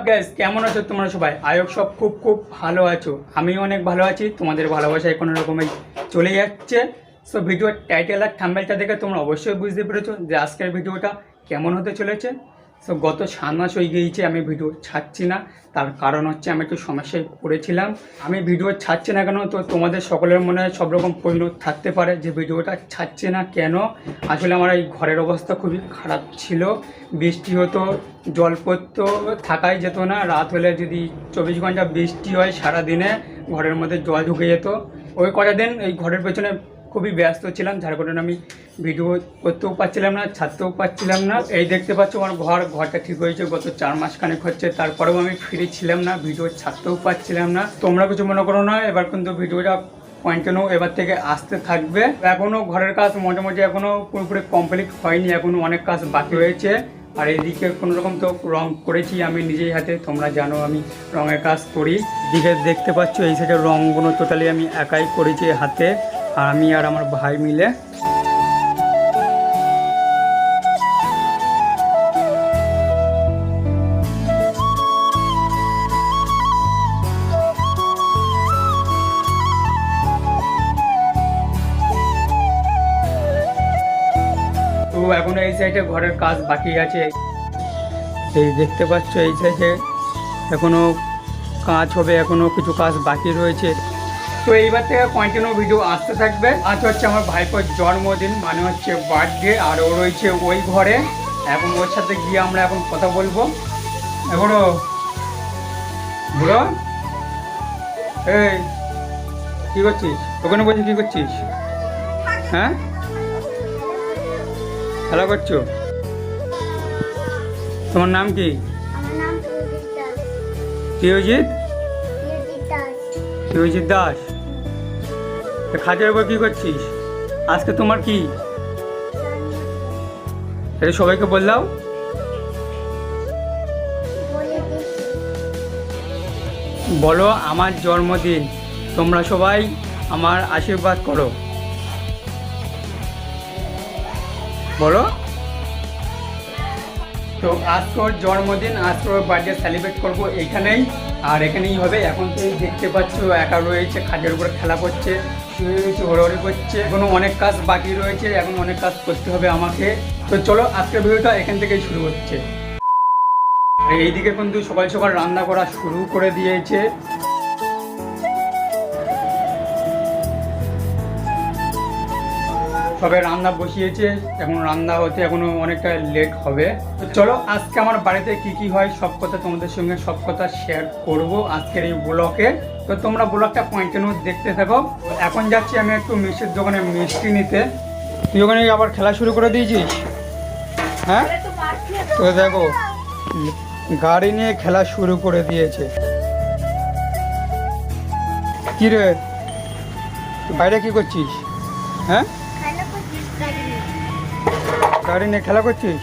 Guys, কেমন আছো তোমরা সবাই? আয়োগ সব খুব খুব ভালো আছো, আমিও অনেক ভালো আছি। তোমাদের ভালোবাসায় কোনো রকমই চলে যাচ্ছে। সো ভিডিওর টাইটেল আর থাম্বনেলটা দেখে তোমরা অবশ্যই বুঝতে পেরেছো যে আজকের ভিডিওটা কেমন হতে চলেছে। সো গত 7 মাস হয়ে গিয়েছে আমি ভিডিও ছাড়ছি না। তার কারণ হচ্ছে আমি একটু সমস্যায় পড়েছিলাম। আমি ভিডিও ছাড়ছি না কেন, তো তোমাদের সকলের মনে সব রকম প্রশ্ন থাকতে পারে যে ভিডিওটা ছাড়ছে না কেন। আসলে আমার এই ঘরের অবস্থা খুবই খারাপ ছিল। বৃষ্টি হতো, জল পড়তো, থাকাই যেত না। রাত হলে যদি 24 ঘন্টা বৃষ্টি হয়, সারাদিনে ঘরের মধ্যে জল ঢুকে যেত। ওই কটা দিন এই ঘরের পেছনে খুবই ব্যস্ত ছিলাম, যার কারণে আমি ভিডিও করতেও পারছিলাম না, ছাড়তেও পারছিলাম না। এই দেখতে পাচ্ছ আমার ঘরটা ঠিক হয়েছে গত 4 মাস খানেক হচ্ছে, তারপরেও আমি ফ্রি ছিলাম না, ভিডিও ছাড়তেও পারছিলাম না। তোমরা কিছু মনে করো না, এবার কিন্তু ভিডিওটা কন্টিনিউ এবার থেকে আসতে থাকবে। এখনও ঘরের কাজ মোটামুটি এখনও পুরোপুরি কমপ্লিট হয়নি, এখনও অনেক কাজ বাকি রয়েছে। আর এইদিকে কোনো রকম তো রং করেছি আমি নিজেই হাতে, তোমরা জানো আমি রঙের কাজ করি। দিকে দেখতে পাচ্ছ এই সাইডের রঙগুলো টোটালি আমি একাই করেছি হাতে, আর আমি আর আমার ভাই মিলে। তো এখন এই সাইডে ঘরের কাজ বাকি আছে, এই দেখতে পাচ্ছ এই সাইডে এখনো কাজ হবে, এখনো কিছু কাজ বাকি রয়েছে। তো এইবার থেকে কন্টিনিউ ভিডিও আসতে থাকবে। আজ হচ্ছে আমার ভাইপোর জন্মদিন, মানে হচ্ছে বার্থডে, আর ও রয়েছে ওই ঘরে। এখন ওর সাথে গিয়ে আমরা এখন কথা বলবো। এখনো বুড়ো, এই কী করছিস? ওখানে বলছি কী করছিস? হ্যাঁ, খেলা করছো? তোমার নাম কি? প্রিয়জিৎ দাস। খাটের উপর কী করছিস? আজকে তোমার কি? এটা সবাইকে বল দাও। বলো আমার জন্মদিন, তোমরা সবাই আমার আশীর্বাদ করো, বলো। তো আজকের জন্মদিন, আজকের বার্থডে সেলিব্রেট করবো এইখানেই, আর এখানেই হবে। এখন তো দেখতে পাচ্ছ একা রয়েছে, খাটের উপরে খেলা করছে, শুয়ে রয়েছে, হড়হড়ি করছে। এখনো অনেক কাজ বাকি রয়েছে, এখন অনেক কাজ করতে হবে আমাকে। তো চলো আজকের ভিডিওটা এখান থেকেই শুরু হচ্ছে। এইদিকে কিন্তু সকাল সকাল রান্না করা শুরু করে দিয়েছে। সবে রান্না বসিয়েছে, এখন রান্না হতে এখনো অনেকটা লেট হবে। তো চলো আজকে আমার বাড়িতে কি কি হয় সব কথা তোমাদের সঙ্গে সব কথা শেয়ার করব আজকের এই ব্লগে। তো তোমরা ব্লগটা কন্টিনিউ দেখতে থাকো। এখন যাচ্ছি আমি একটু মিষ্টির দোকানে মিষ্টি নিতে। তুই ওখানে আবার খেলা শুরু করে দিয়েছিস? হ্যাঁ, তো দেখো গাড়ি নিয়ে খেলা শুরু করে দিয়েছে। কি রে, বাইরে কি করছিস? হ্যাঁ, গাড়ি নিয়ে খেলা করছিস?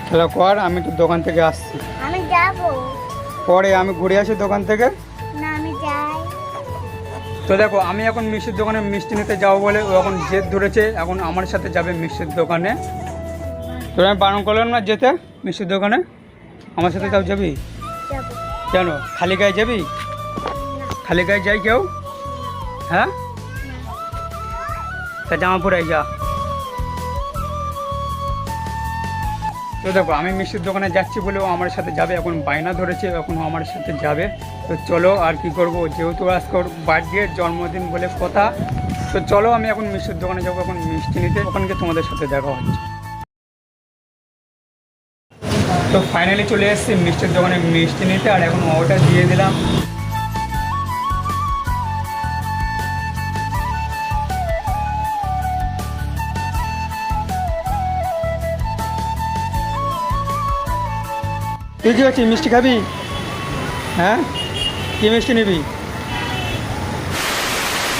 খেলা কর, আমি তো দোকান থেকে আসছি। আমি যাব পরে, আমি ঘুরে আসি দোকান থেকে। না, আমি যাই। তো দেখো আমি এখন মিষ্টির দোকানে মিষ্টি নিতে যাবো বলে ও এখন জেদ ধরেছে, এখন আমার সাথে যাবে মিষ্টির দোকানে। তো আমি বারণ করলাম না যেতে মিষ্টির দোকানে, আমার সাথে যাও। যাবি যাব কেন? খালি গায়ে যাবি? খালি গায়ে যাই কেউ? হ্যাঁ, তা জামা পরে যা। তো দেখো আমি মিষ্টির দোকানে যাচ্ছি বলে ও আমার সাথে যাবে, এখন বায়না ধরেছে, এখন ও আমার সাথে যাবে। তো চলো আর কি করব, যেহেতু আজকের বার্থডে জন্মদিন বলে কথা। তো চলো আমি এখন মিষ্টির দোকানে যাবো, এখন মিষ্টি নিতে, ওখানকে তোমাদের সাথে দেখা হচ্ছে। তো ফাইনালি চলে এসেছি মিষ্টির দোকানে মিষ্টি নিতে, আর এখন অর্ডার দিয়ে দিলাম। তুই কি হচ্ছিস, মিষ্টি খাবি? হ্যাঁ, কি মিষ্টি নিবি?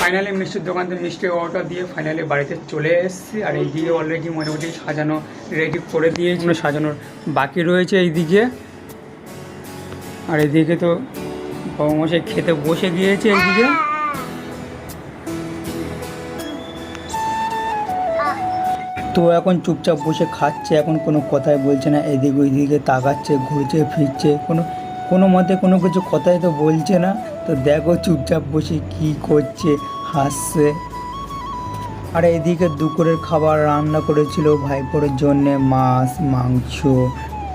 ফাইনালি মিষ্টির দোকান থেকে মিষ্টি অর্ডার দিয়ে ফাইনালি বাড়িতে চলে এসেছি। আর এই দিকে অলরেডি মোটামুটি সাজানো রেডি করে দিয়েছি, সাজানোর বাকি রয়েছে এইদিকে। আর এইদিকে তো বাবুমশাই খেতে বসে গিয়েছে এইদিকে। তো এখন চুপচাপ বসে খাচ্ছে, এখন কোনো কথাই বলছে না, এদিক ওইদিকে তাকাচ্ছে, ঘুরছে ফিরছে, কোনো মতে কোনো কিছু কথাই তো বলছে না। তো দেখো চুপচাপ বসে কি করছে, হাসছে। আর এদিকে দুপুরের খাবার রান্না করেছিল ভাইপোর জন্যে মাছ, মাংস,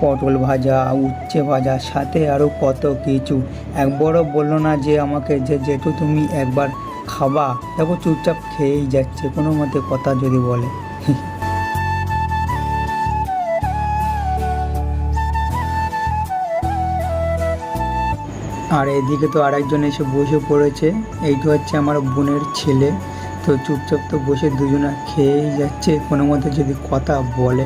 পটল ভাজা, উচ্ছে ভাজা, সাথে আরও কত কিছু। একবারও বললো না যে আমাকে যে জেঠু তুমি একবার খাবা। দেখো চুপচাপ খেয়েই যাচ্ছে, কোনো মতে কথা যদি বলে। আর এদিকে তো আরেকজন এসে বসে পড়েছে, এইটা হচ্ছে আমার বোনের ছেলে। তো চুপচাপ তো বসে দুজনা খেয়েই যাচ্ছে, কোনো মতে যদি কথা বলে।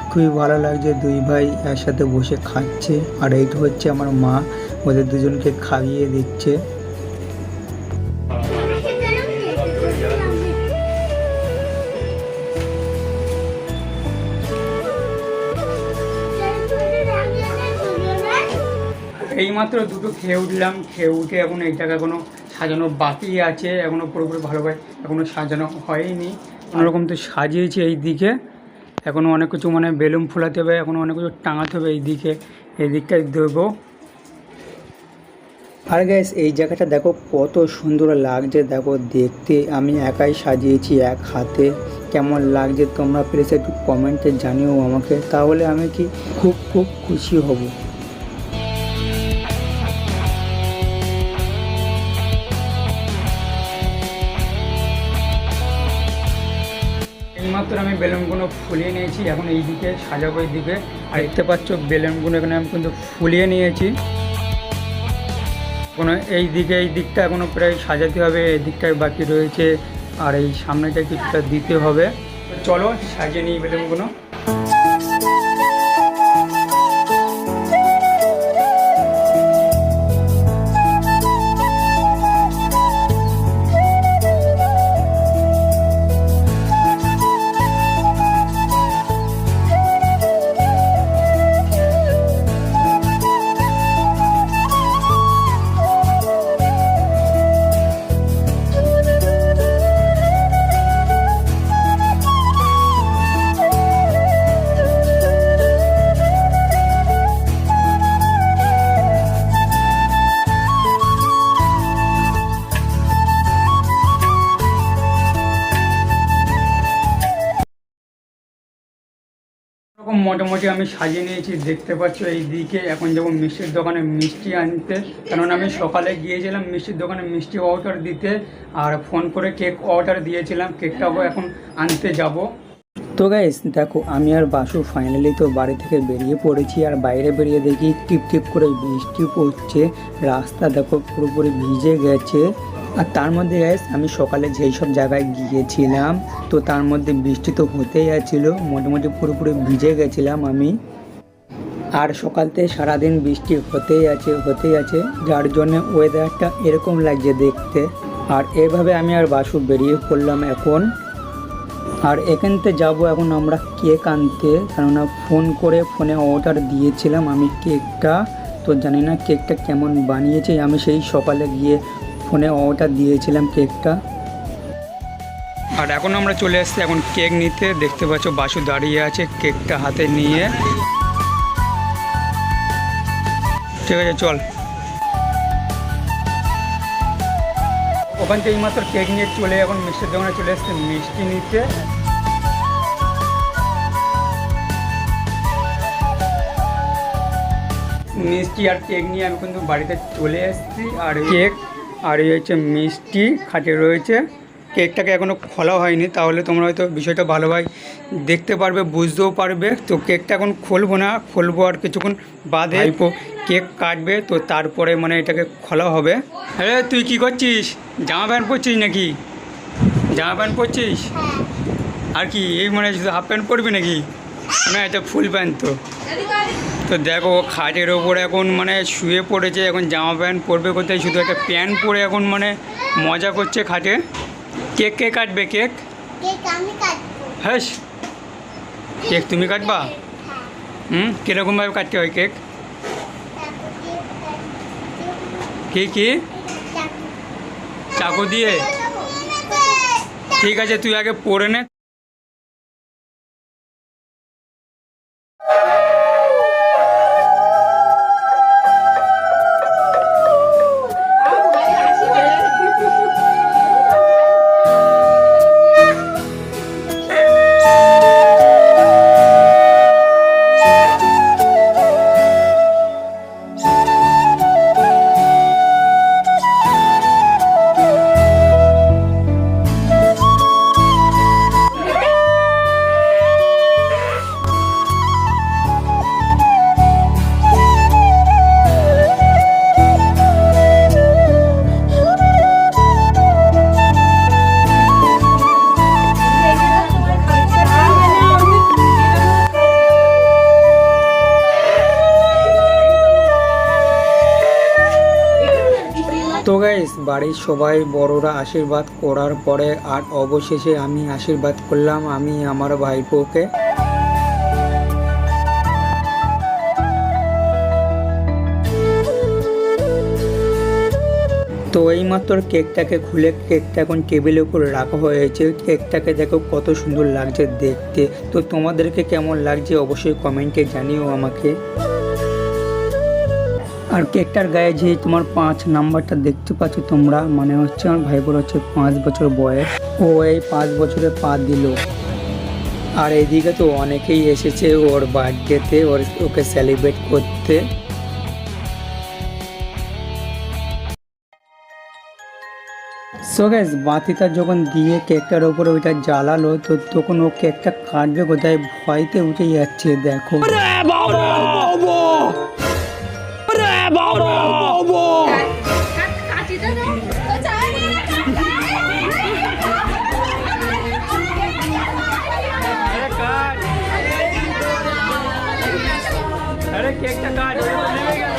খুবই ভালো লাগছে, দুই ভাই একসাথে বসে খাচ্ছে। আর এইটা হচ্ছে আমার মা, ওদের দুজনকে খাইয়ে দিচ্ছে। এইমাত্র দুটো খেয়ে উঠলাম, খেয়ে উঠে এখন এইটাকে এখনও সাজানো বাকি আছে, এখনও পুরোপুরি ভালোভাবে এখনও সাজানো হয়নি। কোনোরকম তো সাজিয়েছি এই দিকে, এখনও অনেক কিছু মানে বেলুন ফোলাতে হবে, এখনও অনেক কিছু টাঙাতে হবে এই দিকে, এই দিকটায় দেবো। আর গ্যাস এই জায়গাটা দেখো কত সুন্দর লাগছে, দেখো দেখতে। আমি একাই সাজিয়েছি এক হাতে, কেমন লাগছে তোমরা প্লিজ একটু কমেন্টে জানিও আমাকে, তাহলে আমি কি খুব খুব খুশি হব। এইমাত্র আমি বেলুনগুলো ফুলিয়ে নিয়েছি, এখন এই দিকে সাজাবো এই দিকে। আর দেখতে পাচ্ছ বেলুনগুলো এখানে আমি কিন্তু ফুলিয়ে নিয়েছি। কোনো এই দিকটা এখনও প্রায় সাজাতে হবে, এই দিকটায় বাকি রয়েছে, আর এই সামনেটা কিছুটা দিতে হবে। চলো সাজিয়ে নিই বেলুনগুলো। এরকম মোটামুটি আমি সাজিয়ে নিয়েছি, দেখতে পাচ্ছ এই দিকে। এখন যাবো মিষ্টির দোকানে মিষ্টি আনতে, কারণ আমি সকালে গিয়েছিলাম মিষ্টির দোকানে মিষ্টি অর্ডার দিতে, আর ফোন করে কেক অর্ডার দিয়েছিলাম, কেকটাও এখন আনতে যাব। তো গাইস দেখো আমি আর বাসু ফাইনালি তো বাড়ি থেকে বেরিয়ে পড়েছি, আর বাইরে বেরিয়ে দেখি টিপ টিপ করে বৃষ্টি পড়ছে, রাস্তা দেখো পুরোপুরি ভিজে গেছে। আর তার মধ্যে গাইস আমি সকালে যেই সব জায়গায় গিয়েছিলাম, তো তার মধ্যে বৃষ্টি তো হতেই আছিল, মোটামুটি পুরোপুরি ভিজে গেছিলাম আমি। আর সকাল থেকে সারাদিন বৃষ্টি হতেই আছে, যার জন্য ওয়েদারটা এরকম লাগছে দেখতে। আর এভাবে আমি আর বাসু বেরিয়ে পড়লাম এখন। আর এখান থেকে যাবো এখন আমরা কেক আনতে, কেননা ফোন করে ফোনে অর্ডার দিয়েছিলাম আমি কেকটা। তো জানি না কেকটা কেমন বানিয়েছে, আমি সেই সকালে গিয়ে ফোনে অর্ডার দিয়েছিলাম কেকটা। আর এখন আমরা চলে এসেছি এখন কেক নিতে, দেখতে পাচ্ছ বাসু দাঁড়িয়ে আছে কেকটা হাতে নিয়ে। ঠিক আছে চল। ওখান থেকে এইমাত্র কেক নিয়ে চলে এখন মিষ্টির দোকানে চলে এসছে মিষ্টি নিতে। মিষ্টি আর কেক নিয়ে আমি কিন্তু বাড়িতে চলে এসেছি। আর কেক আর এই হচ্ছে মিষ্টি খাটে রয়েছে, কেকটাকে এখনও খোলা হয়নি, তাহলে তোমরা হয়তো বিষয়টা ভালোভাবে দেখতে পারবে, বুঝতেও পারবে। তো কেকটা এখন খুলবো না, খুলবো আর কিছুক্ষণ বাদে। কেক কাটবে, তো তারপরে মানে এটাকে খোলা হবে। হ্যাঁ তুই কি করছিস? জামা প্যান্ট পরছিস নাকি? জামা প্যান্ট পরছিস? আর কি এই মানে শুধু হাফ প্যান্ট পরবি নাকি? না এটা ফুল প্যান্ট। তো দেখো খাটের ওপরে এখন মানে শুয়ে পড়েছে, এখন জামা প্যান্ট পরবে কোথায়, শুধু একটা প্যান্ট পরে এখন মানে মজা করছে খাটে। কেক কে কাটবে? কেক হ্যাঁ কেক তুমি কাটবা? কীরকমভাবে কাটতে হয় কেক? কি চাকু দিয়ে? ঠিক আছে তুই আগে পরে নে। বাড়ির সবাই বড়রা আশীর্বাদ করার পরে আর অবশেষে আমি আশীর্বাদ করলাম আমি আমার ভাইপোকে। তো এইমাত্র কেকটাকে খুলে কেকটা এখন টেবিলের উপর রাখা হয়েছে। কেকটাকে দেখো কত সুন্দর লাগছে দেখতে। তো তোমাদেরকে কেমন লাগছে অবশ্যই কমেন্টে জানিও আমাকে। আর কেকটার গায়ে যে তোমার 5 নাম্বারটা দেখতে পাচ্ছ তোমরা, মানে হচ্ছে আমার ভাইবোর হচ্ছে 5 বছর বয়স। ও এই 5 বছরে পা দিল। আর এদিকে তো অনেকেই এসেছে ওর বার্থডেতে ওকে সেলিব্রেট করতে। সো গাইস, বাতিটা যখন দিয়ে কেকটার উপরে ওইটা জ্বালালো তো তখন ও কেকটা কাটবে কোথায় ভয়তে উঠে যাচ্ছে। দেখো আরে কেকটা কাট নেমে গেল।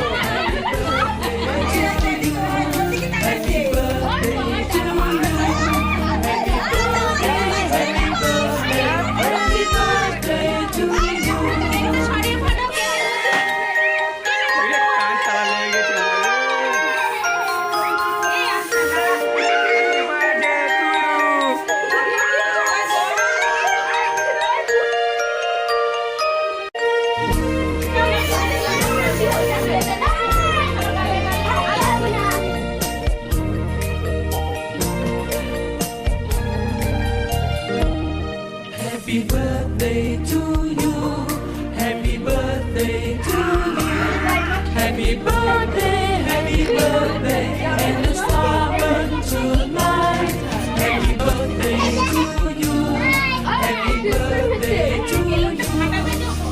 Happy birthday to you. Happy birthday to you. Happy birthday, and the star burn tonight. Happy birthday to you. Happy birthday to you.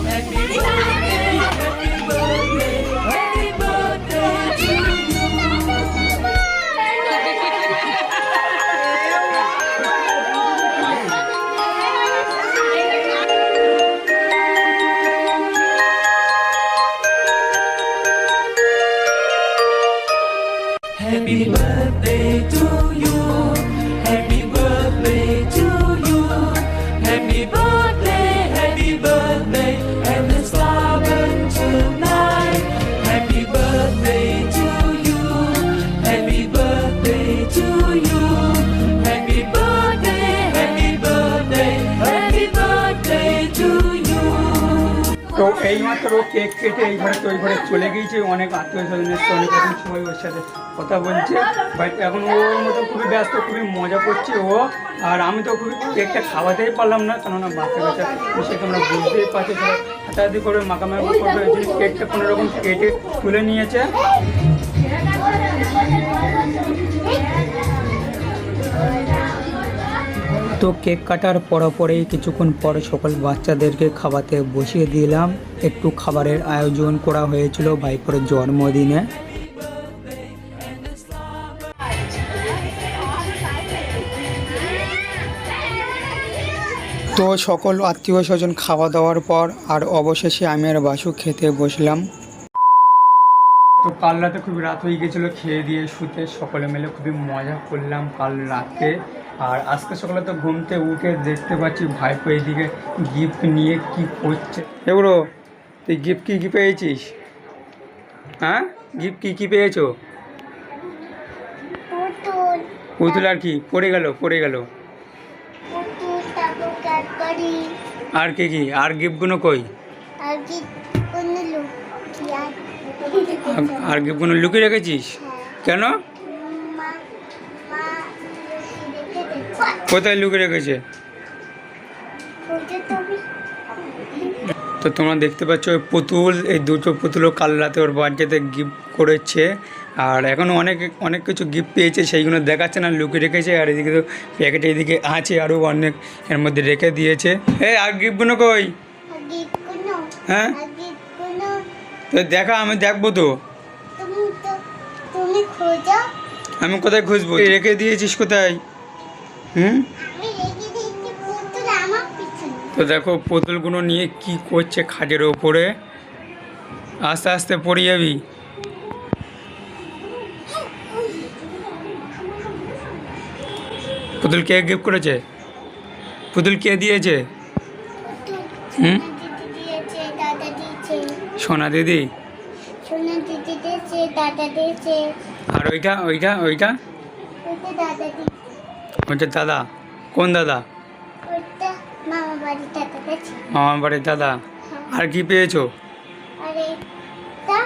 Happy birthday, happy birthday, happy birthday to you. Happy birthday to you. Happy birthday to you. Happy birthday, and the star burn tonight. Happy birthday to you. Happy birthday to you. Happy birthday, happy birthday, happy birthday to you. তো এইমাত্র cake কেটে এই ঘরে তো ওই ঘরে চলে গিয়েছে। অনেক আত্মীয় স্বজন এসছে, অনেক এখন সবাই ওর সাথে কথা বলছে। বাট এখন ওর মতো খুবই ব্যস্ত, খুবই মজা করছে ও। আর আমি তো খুবই কেকটা খাওয়াতেই পারলাম না, কেননা বাচ্চা কাচ্চা সে তোমরা বুঝতেই পারছো সবাই হাতাহাতি করে মাখামাখি করবে। ওই জন্য কেকটা কোনো রকম কেটে তুলে নিয়েছে। তো কেক কাটার পরেই কিছুক্ষণ পরে সকল বাচ্চাদেরকে খাওয়াতে বসিয়ে দিলাম। একটু খাবারের আয়োজন করা হয়েছিল ভাইপোর জন্মদিনে। তো সকল আত্মীয় স্বজন খাওয়া দাওয়ার পর আর অবশেষে আমি আর বাসু খেতে বসলাম। তো কাল রাতে খুবই রাত হয়ে গেছিলো, খেয়ে দিয়ে শুতে সকলে মিলে খুবই মজা করলাম কাল রাতে। আর আজকে সকালে তো ঘুমতে উঠে দেখতে পাচ্ছি ভাইপো এদিকে গিফট নিয়ে কি করছে। এগুলো তুই গিফট কী পেয়েছিস? হ্যাঁ, গিফট কী পেয়েছো? পুতুল আর কি পড়ে গেল? আর কি আর গিফটগুলো কই? আর গিফটগুলো লুকিয়ে রেখেছিস কেন? কোথায় লুকিয়ে রেখেছে? তো তোমরা দেখতে পাচ্ছ ওই পুতুল, এই দুটো পুতুলও কাল রাতে ওর বার্থডেতে গিফট করেছে। আর এখনও অনেক কিছু গিফট পেয়েছে, সেইগুলো দেখাচ্ছে না, লুকিয়ে রেখেছে। আর এদিকে তো প্যাকেটে এদিকে আছে আরও অনেক, এর মধ্যে রেখে দিয়েছে। আর গিফটগুলো কই? হ্যাঁ তো দেখা, আমি দেখবো তো। আমি কোথায় খুঁজবো? রেখে দিয়েছিস কোথায়? তো দেখো পুতুলগুলো নিয়ে কি করছে খাটের ওপরে। আস্তে আস্তে পড়ে যাবি। পুতুল কে গিফট করেছে? পুতুল কে দিয়েছে? হুম? দিদি দিয়েছে, দাদা দিয়েছে। সোনা দিদি। সোনা দিদি দিয়েছে, দাদা দিয়েছে। আর ওইটা ওইটা ওইটা ওইটা দাদা দিয়েছে। ওইটা দাদা। কোন দাদা? ওইটা মামা বাড়ির দাদা দিয়েছে। মামার বাড়ির দাদা। আর কি পেয়েছো? আর এটা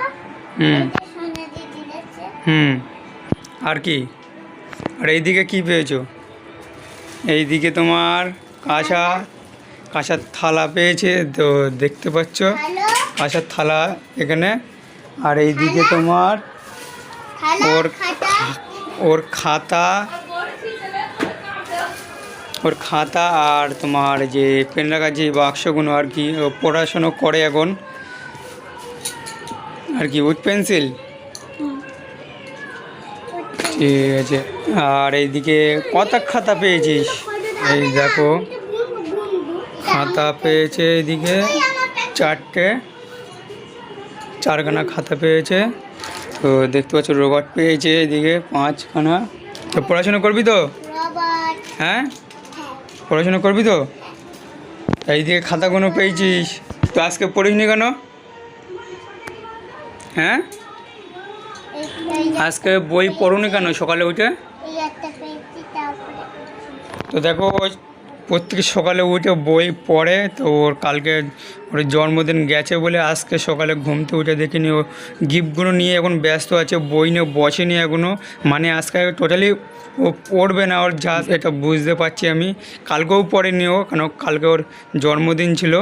হুম ওইটা সোনা দিদি দিয়েছে। হুম। আর কি? আর এইদিকে কি পেয়েছো? এইদিকে তোমার কাঁসার থালা পেয়েছে, তো দেখতে পাচ্ছ হ্যালো কাঁসার থালা এখানে। আর এইদিকে তোমার হ্যালো ওর খাতা। ওর খাতা আর তোমার যে পেন রাখার যে বাক্সগুলো আর কি, ও পড়াশুনো করে এখন আর কি, উড পেন্সিল। ঠিক আছে। আর এইদিকে কত খাতা পেয়েছিস? এই দেখো খাতা পেয়েছে এইদিকে চারখানা খাতা পেয়েছে। তো দেখতে পাচ্ছ রোবট পেয়েছে এইদিকে 5খানা। তো পড়াশোনা করবি তো? রবার্ট। হ্যাঁ, পড়াশোনা করবি তো? এইদিকে খাতাগুলো পেয়েছিস, তো আজকে পড়িসনি কেন? হ্যাঁ, আজকে বই পড়ুনি কেন সকালে উঠে? এই একটা পেয়েছি তারপরে। তো দেখো ও প্রত্যেক সকালে উঠে বই পড়ে। তো ওর কালকে ওর জন্মদিন গেছে বলে আজকে সকালে ঘুমতে উঠে দেখিনি, ও গিফটগুলো নিয়ে এখন ব্যস্ত আছে, বই নিয়ে বসেনি এখনও। মানে আজকে টোটালি ও পড়বে না, ওর যা এটা বুঝতে পারছি আমি। কালকেও পড়েনি ও, কেন কালকে ওর জন্মদিন ছিল।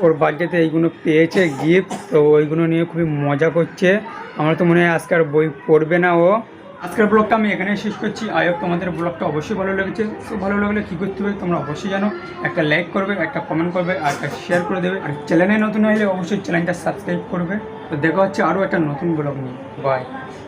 ওর বার্থডেতে এইগুলো পেয়েছে গিফট, তো ওইগুলো নিয়ে খুবই মজা করছে। আমার তো মনে হয় আজকে আর বই পড়বে না ও। আজকের ব্লগটা আমি এখানে শেষ করছি। আই হোপ তোমাদের ব্লগটা অবশ্যই ভালো লেগেছে। তো ভালো লাগলে কী করতে হবে তোমরা অবশ্যই জানো, একটা লাইক করবে, একটা কমেন্ট করবে, আর একটা শেয়ার করে দেবে। আর চ্যানেলে নতুন হলে অবশ্যই চ্যানেলটা সাবস্ক্রাইব করবে। তো দেখা হচ্ছে আরও একটা নতুন ব্লগ নিয়ে। বাই।